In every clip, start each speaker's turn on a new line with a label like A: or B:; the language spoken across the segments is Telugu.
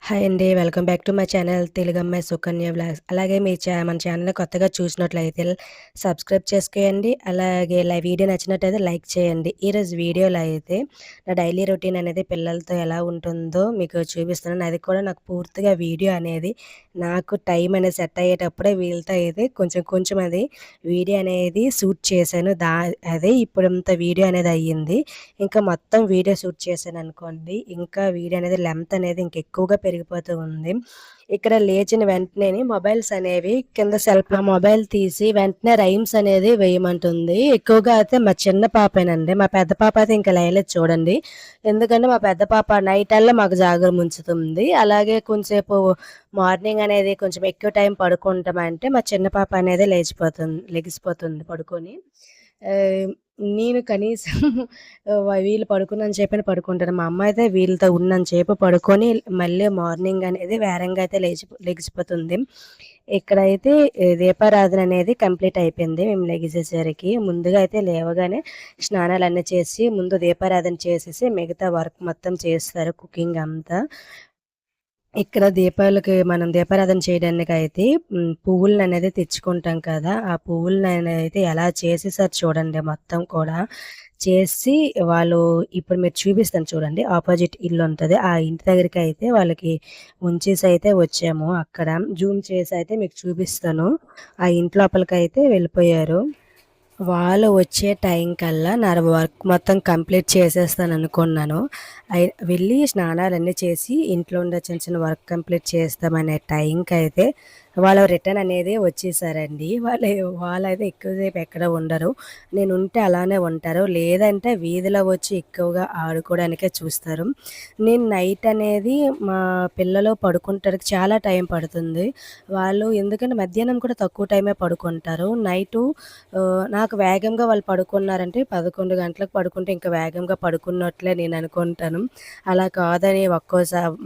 A: హాయ్ అండి. Welcome back to my channel తెలుగమ్మాయి సుకన్య వ్లాగ్స్. అలాగే మన ఛానల్‌ని కొత్తగా చూసినట్లయితే సబ్స్క్రైబ్ చేసుకోండి. అలాగే వీడియో నచ్చినట్టయితే లైక్ చేయండి. ఈరోజు వీడియోలో అయితే నా డైలీ రొటీన్ అనేది పిల్లలతో ఎలా ఉంటుందో మీకు చూపిస్తున్నాను. అది కూడా నాకు పూర్తిగా వీడియో అనేది నాకు టైం అనేది సెట్ అయ్యేటప్పుడే వీళ్ళతో అయితే కొంచెం కొంచెం అది వీడియో అనేది షూట్ చేశాను. అదే ఇప్పుడంత వీడియో అనేది అయ్యింది. ఇంకా మొత్తం వీడియో షూట్ చేశాననుకోండి, ఇంకా వీడియో అనేది లెంత్ అనేది ఇంకెక్కువగా పెరిగిపోతూ ఉంది. ఇక్కడ లేచిన వెంటనేని మొబైల్స్ అనేవి కింద ఆ మొబైల్ తీసి వెంటనే రైమ్స్ అనేది వేయమంటుంది. ఎక్కువగా అయితే మా చిన్న పాపేనండి. మా పెద్ద పాప అయితే ఇంకా లేయలేదు చూడండి. ఎందుకంటే మా పెద్ద పాప నైటల్లా మాకు జాగరం ఉంచుతుంది. అలాగే కొంసేపు మార్నింగ్ అనేది కొంచెం ఎక్కువ టైం పడుకుంటామంటే మా చిన్న పాప అనేది లెగిసిపోతుంది పడుకొని. ఆహ్, నేను కనీసం వీళ్ళు పడుకున్నంత సేపైనా పడుకుంటాను. మా అమ్మ అయితే వీళ్ళతో ఉన్నంత సేపు పడుకొని మళ్ళీ మార్నింగ్ అనేది వేరంగా అయితే లెగిసిపోతుంది. ఇక్కడైతే దీపారాధన అనేది కంప్లీట్ అయిపోయింది. మేము లెగిసేసరికి ముందుగా అయితే లేవగానే స్నానాలన్నీ చేసి ముందు దీపారాధన చేసేసి మిగతా వర్క్ మొత్తం చేస్తారు కుకింగ్ అంతా. ఇక్కడ మనం దీపారాధన చేయడానికైతే పువ్వులననేది తెచ్చుకుంటాం కదా! ఆ పువ్వులనైతే ఎలా చేసేసారు చూడండి మొత్తం కూడా. చేసి వాళ్ళు ఇప్పుడు మీరు చూపిస్తాను చూడండి. అపోజిట్ ఇల్లుంటది. ఆ ఇంటి దగ్గరికైతే వాళ్ళకి ఉంచేసైతే వచ్చాము అక్కడ. జూమ్ చేసైతే మీకు చూపిస్తాను. ఆ ఇంటి లోపలికైతే వెళ్ళిపోయారు. వాళ్ళు వచ్చే టైం కల్లా నా వర్క్ మొత్తం కంప్లీట్ చేసేస్తాననుకున్నాను. వెళ్ళి స్నానాలన్నీ చేసి ఇంట్లో ఉండే చిన్న చిన్న వర్క్ కంప్లీట్ చేస్తామనే టైంకైతే వాళ్ళు రిటర్న్ అనేది వచ్చేసారండి. వాళ్ళైతే ఎక్కువసేపు ఎక్కడ ఉండరు. నేనుంటే అలానే ఉంటారు. లేదంటే వీధిలో వచ్చి ఎక్కువగా ఆడుకోవడానికే చూస్తారు. నేను నైట్ అనేది మా పిల్లలు పడుకుంటానికి చాలా టైం పడుతుంది. వాళ్ళు ఎందుకంటే మధ్యాహ్నం కూడా తక్కువ టైమే పడుకుంటారు. నాకు వేగంగా వాళ్ళు పడుకున్నారంటే 11 గంటలకు పడుకుంటే ఇంకా వేగంగా పడుకున్నట్లే నేను అనుకుంటాను. అలా కాదని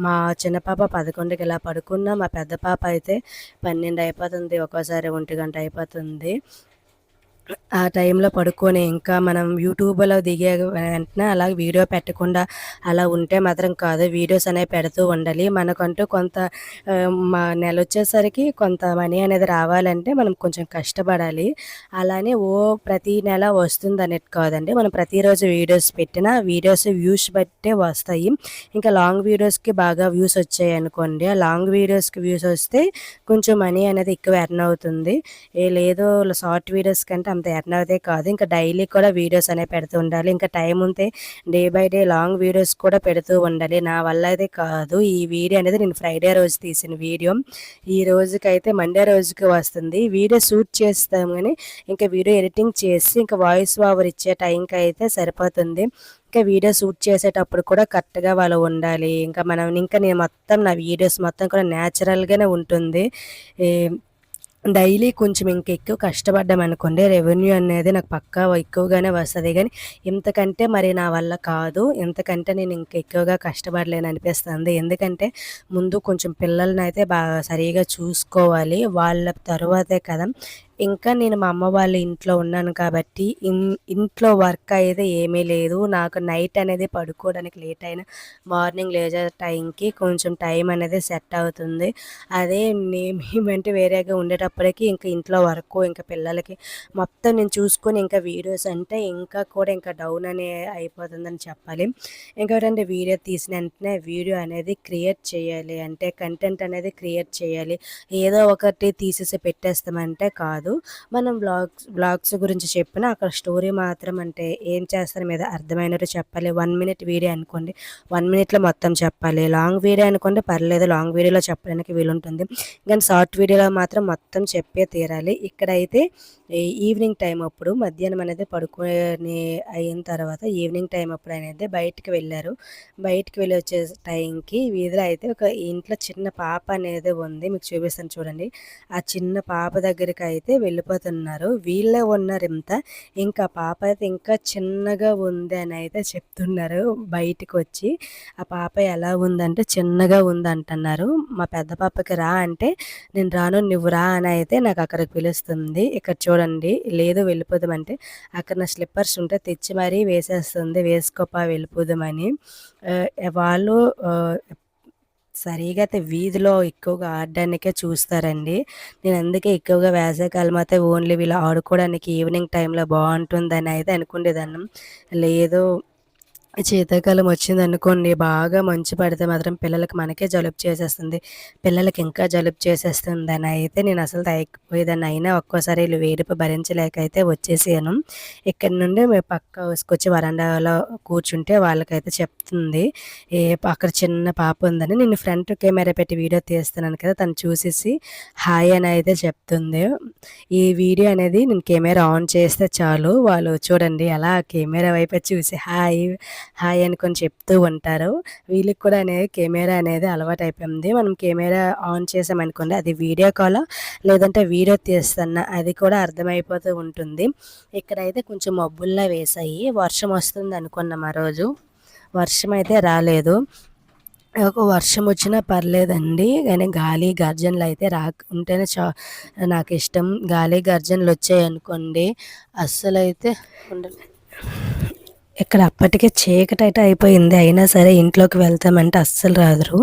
A: మా చిన్న పాప 11కి ఇలా పడుకున్నా, మా పెద్ద పాప అయితే 12 అయిపోతుంది. ఒక్కోసారి 1 గంట అయిపోతుంది. ఆ టైంలో పడుకొని ఇంకా మనం యూట్యూబ్‌లో దిగే వెంటనే అలా వీడియో పెట్టకుండా అలా ఉంటే మాత్రం కాదు. వీడియోస్ అనేవి పెడుతూ ఉండాలి. మనకంటూ కొంత నెలొచ్చేసరికి కొంత మనీ అనేది రావాలంటే మనం కొంచెం కష్టపడాలి. అలానే ప్రతి నెల వస్తుందనేది కాదండి. మనం ప్రతిరోజు వీడియోస్ పెట్టినా వీడియోస్ వ్యూస్ బట్టే వస్తాయి. ఇంకా లాంగ్ వీడియోస్‌కి బాగా వ్యూస్ వచ్చాయనుకోండి. ఆ లాంగ్ వీడియోస్‌కి వ్యూస్ వస్తే కొంచెం మనీ అనేది ఎక్కువ ఎర్న్ అవుతుంది. లేదు షార్ట్ వీడియోస్ కంటే అంత ఎర్న్ అవుతాయి కాదు. ఇంకా డైలీ కూడా వీడియోస్ అనేవి పెడుతూ ఉండాలి. ఇంకా టైం ఉంటే day by day long videos కూడా పెడుతూ ఉండాలి. నా వల్ల అయితే కాదు. ఈ వీడియో అనేది నేను ఫ్రైడే రోజు తీసిన వీడియో. ఈ రోజుకైతే మండే రోజుకి వస్తుంది. వీడియో షూట్ చేస్తాం గానీ ఇంకా వీడియో ఎడిటింగ్ చేసి ఇంకా వాయిస్ ఓవర్ ఇచ్చే టైంకి అయితే సరిపోతుంది. ఇంకా వీడియో షూట్ చేసేటప్పుడు కూడా కరెక్ట్‌గా వాళ్ళు ఉండాలి. నేను మొత్తం నా వీడియోస్ మొత్తం కూడా న్యాచురల్‌గానే ఉంటుంది. ఈ డైలీ కొంచెం ఇంకెక్కువ కష్టపడ్డామనుకోండి రెవెన్యూ అనేది నాకు పక్కా ఎక్కువగానే వస్తది గానీ, ఇంతకంటే మరి నా వల్ల కాదు. ఇంతకంటే నేను ఇంకెక్కువగా కష్టపడలేననిపిస్తుంది. ఎందుకంటే, ముందు కొంచెం పిల్లలనైతే సరిగ్గా చూసుకోవాలి. వాళ్ళ తరువాతే కదా! ఇంకా నేను మా అమ్మ వాళ్ళ ఇంట్లో ఉన్నాను కాబట్టి, ఇంట్లో వర్క్ అయితే ఏమీ లేదు. నాకు నైట్ అనేది పడుకోవడానికి లేట్ అయినా మార్నింగ్ లేచే టైంకి కొంచెం టైం అనేది సెట్ అవుతుంది. అదే మేమంటే వేరేగా ఉండేటప్పటికి ఇంక ఇంట్లో వర్కు, ఇంకా పిల్లలకి మొత్తం నేను చూసుకొని ఇంకా వీడియోస్ అంటే ఇంకా కూడా ఇంకా డౌన్ అయిపోతుందని చెప్పాలి. ఇంకోటంటే వీడియో తీసిన వెంటనే వీడియో అనేది క్రియేట్ చేయాలి. అంటే కంటెంట్ అనేది క్రియేట్ చేయాలి. ఏదో ఒకటి తీసేసి పెట్టేస్తామంటే కాదు. మనం వ్లాగ్స్ గురించి చెప్పినా అక్కడ స్టోరీ మాత్రం అంటే ఏం చేస్తారు మీద అర్థమైనట్టు చెప్పాలి. 1 మినిట్ వీడియో అనుకోండి, 1 మినిట్‌లో మొత్తం చెప్పాలి. లాంగ్ వీడియో అనుకోండి పర్లేదు, లాంగ్ వీడియోలో చెప్పడానికి వీలుంటుంది. కానీ షార్ట్ వీడియోలో మాత్రం మొత్తం చెప్పే తీరాలి. ఇక్కడైతే ఈవినింగ్ టైం అప్పుడు మధ్యాహ్నం అనేది పడుకొని అయిన తర్వాత ఈవినింగ్ టైం అప్పుడు అనేది బయటికి వెళ్ళారు. బయటికి వెళ్ళి వచ్చే టైంకి వీధిలో అయితే ఒక ఇంట్లో చిన్న పాప అనేది ఉంది. మీకు చూపిస్తాను చూడండి. ఆ చిన్న పాప దగ్గరికైతే వెళ్ళిపోతున్నారు. వీళ్ళే ఉన్నారింత. ఇంకా పాప అయితే ఇంకా చిన్నగా ఉంది అని అయితే చెప్తున్నారు బయటికొచ్చి. ఆ పాప ఎలా ఉందంటే చిన్నగా ఉందంటున్నారు. మా పెద్ద పాపకి రా అంటే, నేను రాను నువ్వు రా అని అయితే నాకు అక్కడికి పిలుస్తుంది. ఇక్కడ చూడండి లేదు వెళ్ళిపోదామంటే, అక్కడ నా స్లిప్పర్స్ ఉంటే తెచ్చి మరీ వేసేస్తుంది. వేసుకోపా వెళ్ళిపోదామని. వాళ్ళు సరిగా అయితే వీధిలో ఎక్కువగా ఆడడానికే చూస్తారండి. నేను అందుకే ఎక్కువగా వేసవికాలం అయితే ఓన్లీ వీళ్ళు ఆడుకోవడానికి ఈవినింగ్ టైంలో బావుంటుందని అయితే అనుకునేదాన్ని. లేదు శీతాకాలం వచ్చిందనుకోండి, బాగా మంచు పడితే మాత్రం పిల్లలకి మనకే జలుబు చేసేస్తుంది. పిల్లలకి ఇంకా జలుబు చేసేస్తుందనయితే నేనసలు తయకపోయేదాన్ని. అయినా ఒక్కోసారి ఈళ్ళు వేడుపు భరించలేక అయితే వచ్చేసాను. ఇక్కడి నుండి మేము పక్క హౌస్‌కొచ్చి వరండాలో కూర్చుంటే వాళ్ళకైతే చెప్తుంది. అక్కడ చిన్న పాప ఉందని నేను ఫ్రంట్ కెమెరా పెట్టి వీడియో తీస్తున్నాను కదా! తను చూసేసి హాయ్ అని అయితే చెప్తుంది. ఈ వీడియో అనేది నేను కెమెరా ఆన్ చేస్తే చాలు వాళ్ళు చూడండి అలా కెమెరా వైపే చూసి హాయ్ హాయ్ అనుకోని చెప్తూ ఉంటారు. వీళ్ళకి కూడా అనేది కెమెరా అనేది అలవాటయిపోయింది. మనం కెమెరా ఆన్ చేసామనుకోండి అది వీడియో కాలా లేదంటే వీడియో తీస్తున్నా అది కూడా అర్థమైపోతూ ఉంటుంది. ఇక్కడైతే కొంచెం మబ్బుల్లా వేశాయి. వర్షం వస్తుందనుకున్నాం ఆ రోజు. వర్షం అయితే రాలేదు. ఒక వర్షం వచ్చినా పర్లేదండి. కానీ గాలి, గర్జనలయితే ఉంటేనే నాకిష్టం. గాలి, గర్జనలొచ్చాయనుకోండి అస్సలైతే ఉండలే. ఇక్కడ అప్పటికే చీకటైతే అయిపోయింది. అయినా సరే ఇంట్లోకి వెళ్తామంటే అస్సలు రారు.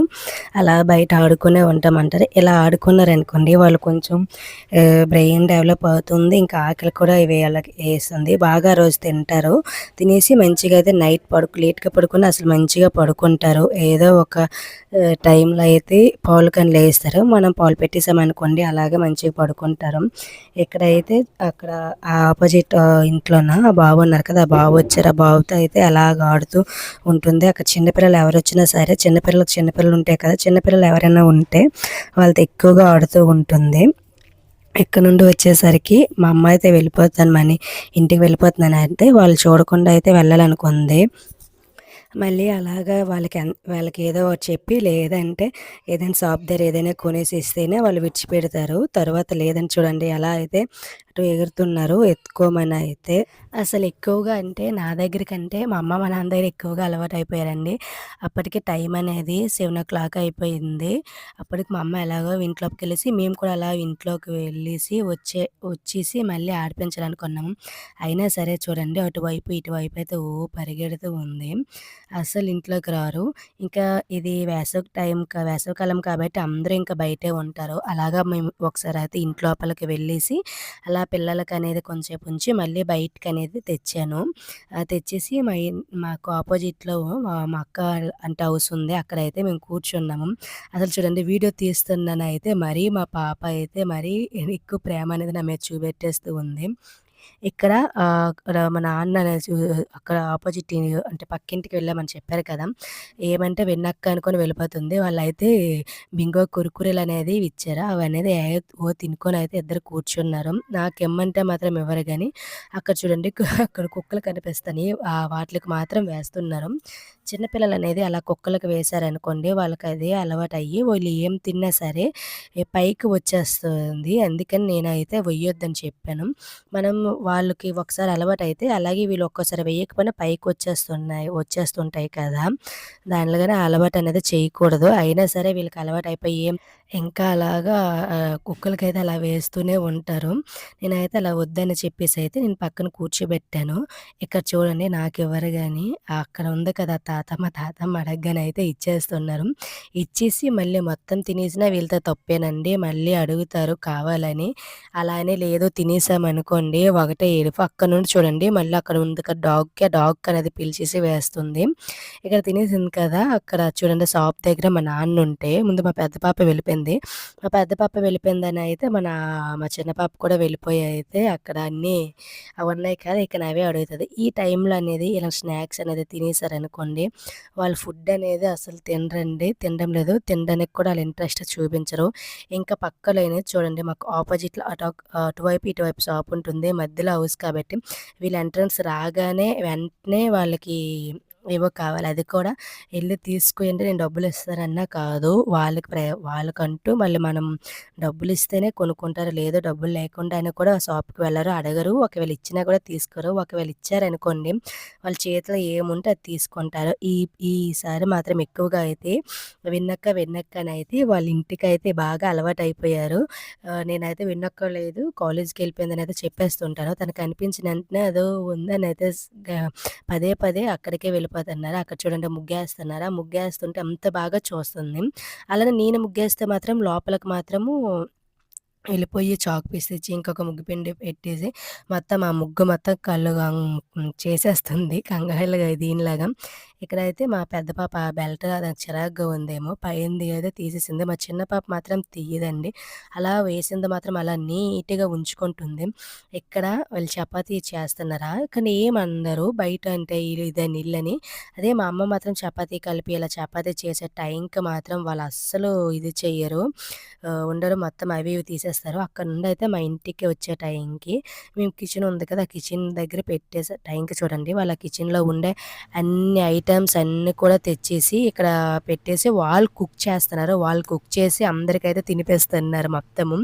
A: అలా బయట ఆడుకునే ఉంటామంటారు. ఇలా ఆడుకున్నారనుకోండి వాళ్ళు కొంచెం బ్రెయిన్ డెవలప్ అవుతుంది. ఇంకా ఆకలి కూడా వీళ్ళకి ఏస్తుంది. బాగా ఆ రోజు తింటారు. తినేసి మంచిగా అయితే నైట్ లేట్‌గా పడుకున్న అసలు మంచిగా పడుకుంటారు. ఏదో ఒక టైంలో అయితే పాలుకని లేస్తారు. మనం పాలు పెట్టేసామనుకోండి అలాగే మంచిగా పడుకుంటారు. ఇక్కడైతే అక్కడ ఆ ఆపోజిట్ ఇంట్లోన ఆ బాబు ఉన్నారు కదా! ఆ బాబు వచ్చారు. ఆ బాబుతో అయితే అలాగ ఆడుతూ ఉంటుంది. అక్కడ చిన్నపిల్లలు ఎవరొచ్చినా సరే చిన్నపిల్లలు ఉంటాయి కదా! చిన్నపిల్లలు ఎవరైనా ఉంటే వాళ్ళతో ఎక్కువగా ఆడుతూ ఉంటుంది. ఇక్కడ నుండి వచ్చేసరికి మా అమ్మ అయితే ఇంటికి వెళ్ళిపోతున్నానంటే వాళ్ళు చూడకుండా అయితే వెళ్ళాలనుకుంది. మళ్ళీ అలాగా వాళ్ళకి ఏదో ఒకటి చెప్పి లేదంటే ఏదైనా షాప్ దగ్గర ఏదైనా కొనేసి ఇస్తేనే వాళ్ళు విడిచిపెడతారు. తర్వాత లేదని చూడండి ఎలా అయితే అటు ఎగురుతున్నారు ఎత్తుకోమని అయితే. అసలు ఎక్కువగా అంటే నా దగ్గర కంటే మా అమ్మ, మా నాన్న దగ్గర ఎక్కువగా అలవాటయిపోయారండి. అప్పటికి టైం అనేది 7:00 అయిపోయింది. అప్పటికి మా అమ్మ ఎలాగో ఇంట్లోకెళ్ళేసి మేము కూడా అలా ఇంట్లోకి వెళ్ళేసి వచ్చేసి మళ్ళీ ఆడిపించాలనుకున్నాము. అయినా సరే చూడండి అటువైపు, ఇటువైపు అయితే పరిగెడుతూ ఉంది. అస్సలు ఇంట్లోకి రారు. ఇంకా ఇది వేసవికాలం కాబట్టి అందరూ ఇంకా బయటే ఉంటారు. అలాగా మేము ఒకసారయితే ఇంటి లోపలికి వెళ్ళేసి అలా పిల్లలకనేది కొంసేపు ఉంచి మళ్ళీ బయటికనేది తెచ్చాను. తెచ్చేసి మాకు అపోజిట్‌లో మా అక్క అంటే హౌస్ ఉంది. అక్కడైతే మేము కూర్చున్నాము. అసలు చూడండి వీడియో తీస్తున్నానయితే మరీ మా పాప అయితే మరీ ఎక్కువ ప్రేమ అనేది నా మీద చూపెట్టేస్తూ ఉంది. ఇక్కడ అక్కడ మా నాన్న అక్కడ అపోజిట్ అంటే పక్కింటికి వెళ్ళామని చెప్పారు కదా! ఏమంటే వెన్నక్క అనుకోని వెళ్ళిపోతుంది. వాళ్ళైతే బింగో కుర్కురేలనేది ఇచ్చారు. అవనేది తినుకొనైతే ఇద్దరు కూర్చున్నారు. నాకిమ్మంటే మాత్రం ఇవ్వరు గానీ, అక్కడ చూడండి అక్కడ కుక్కలు కనిపిస్తున్నాయి. వాటిలకి మాత్రం వేస్తున్నారు. చిన్న పిల్లలనేది అలా కుక్కలకి వేశారనుకోండి, వాళ్ళకది అలవాటయ్యి వీళ్ళు ఏం తిన్నా సరే పైకి వచ్చేస్తుంది. అందుకని నేనైతే వెయ్యొద్దని చెప్పాను. మనం వాళ్ళకి ఒకసారి అలవాటైతే అలాగే వీళ్ళు ఒక్కోసారి వేయకపోయినా వచ్చేస్తుంటాయి కదా! దానిలాగానే అలవాటనేది చేయకూడదు. అయినా సరే వీళ్ళకి అలవాటయిపోయి ఇంకా అలాగా కుక్కలకైతే అలా వేస్తూనే ఉంటారు. నేనైతే అలా వద్దని చెప్పేసైతే నేను పక్కన కూర్చోబెట్టాను. ఇక్కడ చూడండి నాకివ్వరు గానీ అక్కడ ఉంది కదా మా తాతమ్మ అడగగానే అయితే ఇచ్చేస్తున్నారు. ఇచ్చేసి మళ్ళీ మొత్తం తినేసినా వీళ్ళతో తప్పేనండి. మళ్ళీ అడుగుతారు కావాలని. అలా అని లేదు తినేసామనుకోండి ఒకటే ఏడుపు. అక్కడ నుండి చూడండి మళ్ళీ అక్కడ ఉంది కదా ఆ డాగ్‌కనేది పిలిచేసి వేస్తుంది. ఇక్కడ తినేసింది కదా! అక్కడ చూడండి షాప్ దగ్గర మా నాన్నుంటే ముందు మా పెద్ద పాప వెళ్ళిపోయింది. మా పెద్ద పాప వెళ్ళిపోయిందని అయితే మా చిన్న పాప కూడా వెళ్ళిపోయి అయితే అక్కడ అన్నీ అవున్నాయి కదా! ఇక అవే అడుగుతది. ఈ టైంలో అనేది ఇలా స్నాక్స్ అనేది తినేసారనుకోండి, వాళ్ళు ఫుడ్ అనేది అసలు తినరండి. తినడం లేదు. తినడానికి కూడా ఆళ్ళు ఇంట్రెస్ట్ చూపించరు. ఇంకా పక్కలోనే చూడండి మాకు ఆపోజిట్‌లో అటువైపు, ఇటువైపు షాప్ ఉంటుంది. మధ్యలో హౌస్ కాబట్టి వీళ్ళు ఎంట్రన్స్ రాగానే వెంటనే వాళ్ళకి ఏవో కావాలి. అది కూడా ఎళ్లి తీసుకోయండి నేను డబ్బులిస్తానన్నా కాదు. వాళ్ళకంటూ మళ్ళీ మనం డబ్బులిస్తేనే కొనుక్కుంటారు. లేదు డబ్బులు లేకుండానే కూడా షాప్‌కి వెళ్లరు, అడగరు. ఒకవేళ ఇచ్చినా కూడా తీసుకోరు. ఒకవేళ ఇచ్చారనుకోండి వాళ్ళ చేతిలో ఏముంటే అది తీసుకుంటారు. ఈసారి మాత్రం ఎక్కువగా అయితే విన్నక్కనైతే వాళ్ళ ఇంటికైతే బాగా అలవాటయిపోయారు. నేనైతే విన్నక్క లేదు కాలేజ్‌కెళ్ళిపోయిందనైతే చెప్పేస్తుంటాను. తనకు కనిపించిన వెంటనే అదో ఉందనైతే పదే పదే అక్కడికే వెళ్ళిపోతారు. నిద్రపోతున్నారు. అక్కడ చూడండి ముగ్గేస్తున్నారు. ఆ ముగ్గేస్తుంటే అంత బాగా చూస్తుంది. అలానే నేను ముగ్గేస్తే మాత్రం లోపలికి మాత్రము వెళ్ళిపోయి చాక్ పీస్ తెచ్చి ఇంకొక ముగ్గు పిండి పెట్టేసి మొత్తం ఆ ముగ్గు మొత్తం చేసేస్తుంది కంగారులుగా దీనిలాగా. ఇక్కడైతే మా పెద్ద పాప బెల్ట్ నాకు చిరాకుగా ఉందేమో పైంది ఏదో తీసేసింది. మా చిన్న పాప మాత్రం తీయదండి. అలా వేసింది మాత్రం అలా నీట్‌గా ఉంచుకుంటుంది. ఇక్కడ వాళ్ళు చపాతీ చేస్తున్నారా? కానీ ఏమనరు. బయట అంటే ఇదని ఇల్లని. అదే మా అమ్మ మాత్రం చపాతీ కలిపి ఇలా చపాతీ చేసే టైంకి మాత్రం వాళ్ళు అస్సలు ఇది చెయ్యరు. ఉండరు మొత్తం అవి ఇవి తీసేస్తారు. అక్కడ నుండయితే మా ఇంటికి వచ్చే టైంకి మేము కిచెన్ ఉంది కదా! ఆ కిచెన్ దగ్గర పెట్టేసే టైంకి చూడండి వాళ్ళ కిచెన్‌లో ఉండే అన్ని ఐటెమ్స్ అన్నీ కూడా తెచ్చేసి ఇక్కడ పెట్టేసి వాళ్ళు కుక్ చేస్తున్నారు. వాళ్ళు కుక్ చేసి అందరికైతే తినిపిస్తున్నారు మొత్తము.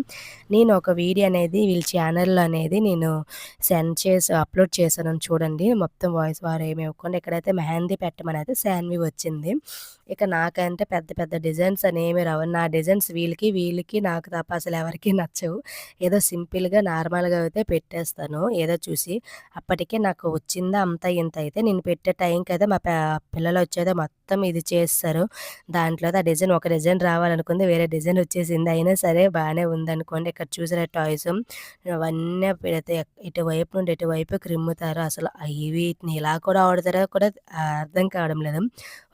A: నేను ఒక వీడియో అనేది వీళ్ళ ఛానల్‌లో అనేది నేను సెండ్ చేసి అప్‌లోడ్ చేశాను చూడండి. మొత్తం వాయిస్ ఓవర్ ఏమి ఇవ్వకుండా ఇక్కడైతే మెహందీ పెట్టమనైతే శాన్వి వచ్చింది. ఇక నాకంటే పెద్ద పెద్ద డిజైన్స్ అనేమి రావు. నా డిజైన్స్ వీళ్ళకి నాకు తప్ప అసలు ఎవరికీ నచ్చవు. ఏదో సింపుల్‌గా నార్మల్‌గా అయితే పెట్టేస్తాను ఏదో చూసి. అప్పటికే నాకు వచ్చిందా అంతా ఇంత అయితే నేను పెట్టే టైంకైతే మా పిల్లలొచ్చేదో మొత్తం ఇది చేసేశారు. దాంట్లో ఆ డిజైన్ ఒక డిజైన్ రావాలనుకుంది వేరే డిజైన్ వచ్చేసింది. అయినా సరే బానే ఉందనుకోండి. ఇక్కడ చూసిన టాయ్స్ అవన్నీ పెడితే ఇటువైపు నుండి ఇటువైపుకి రిమ్ముతారు. అసలు వీటిని ఇలా కూడా ఆడుతారో కూడా అర్థం కావడం లేదు.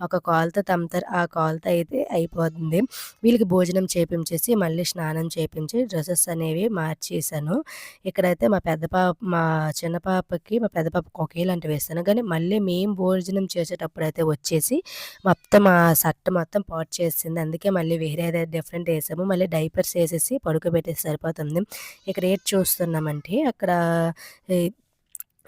A: ఒక కాలుతో తమ్ముతారు. ఆ కాలుతో అయితే అయిపోతుంది. వీళ్ళకి భోజనం చేపించేసి మళ్ళీ స్నానం చేపించి డ్రెసెస్ అనేవి మార్చేసాను. ఇక్కడైతే మా చిన్న పాపకి మా పెద్ద పాపకి ఒకేలాంటివి వేస్తాను. కానీ మళ్ళీ మేము భోజనం చేసేటప్పుడైతే వచ్చేసి మొత్తం ఆ షర్ట్ మొత్తం పాడు చేసేసింది. అందుకే మళ్ళీ వేరేది డిఫరెంట్ ఏసాము. మళ్ళీ డైపర్స్ ఏసేసి పడుకోబెట్టేస్తే సరిపోతుంది. ఇక్కడ ఏది చూస్తున్నామంటే అక్కడ ఈ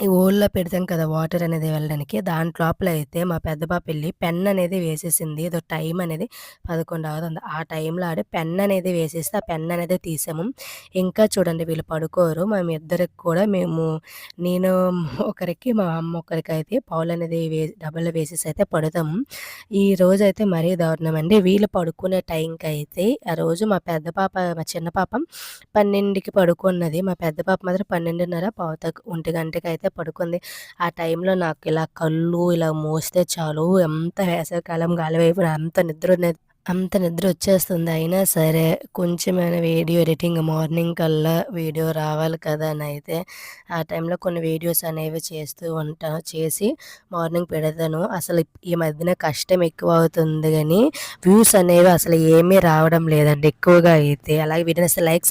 A: ఈ ఓల్‌లో పెడతాం కదా! వాటర్ అనేది వెళ్ళడానికి. లోపల అయితే మా పెద్ద పాప ఎళ్లి పెన్ అనేది వేసేసింది. ఏదో టైం అనేది 11 అవుతుంది. ఆ టైంలో పెన్ అనేది వేసేస్తే ఆ పెన్ అనేది తీసాము. ఇంకా చూడండి వీళ్ళు పడుకోరు. మేమిద్దరికి కూడా నేను ఒకరికి, మా అమ్మ ఒకరికైతే పాలనేది డబ్బాలో వేసేసి అయితే పడుతాము. ఈ రోజైతే మరీ దారుణమండి. వీళ్ళు పడుకునే టైంకైతే ఆ రోజు మా చిన్న పాప 12కి పడుకున్నది. మా పెద్ద పాప మాత్రం 12:30 పావుతకు 1 గంటకైతే పడుకుంది. ఆ టైంలో నాకు ఇలా కళ్ళు ఇలా మూస్తే చాలు ఎంత వేసవికాలం గాలివైపున అంత నిద్రొచ్చేస్తుంది. అయినా సరే కొంచెమైనా వీడియో ఎడిటింగ్ మార్నింగ్ కల్లా వీడియో రావాలి కదా అనయితే ఆ టైంలో కొన్ని వీడియోస్ అనేవి చేస్తూ ఉంటాను. చేసి మార్నింగ్ పెడతాను. అసలు ఈ మధ్యన కష్టం ఎక్కువవుతుంది గానీ వ్యూస్ అనేవి అసలు ఏమీ రావడం లేదండి ఎక్కువగా అయితే. అలాగే వీడియోని అసలు లైక్స్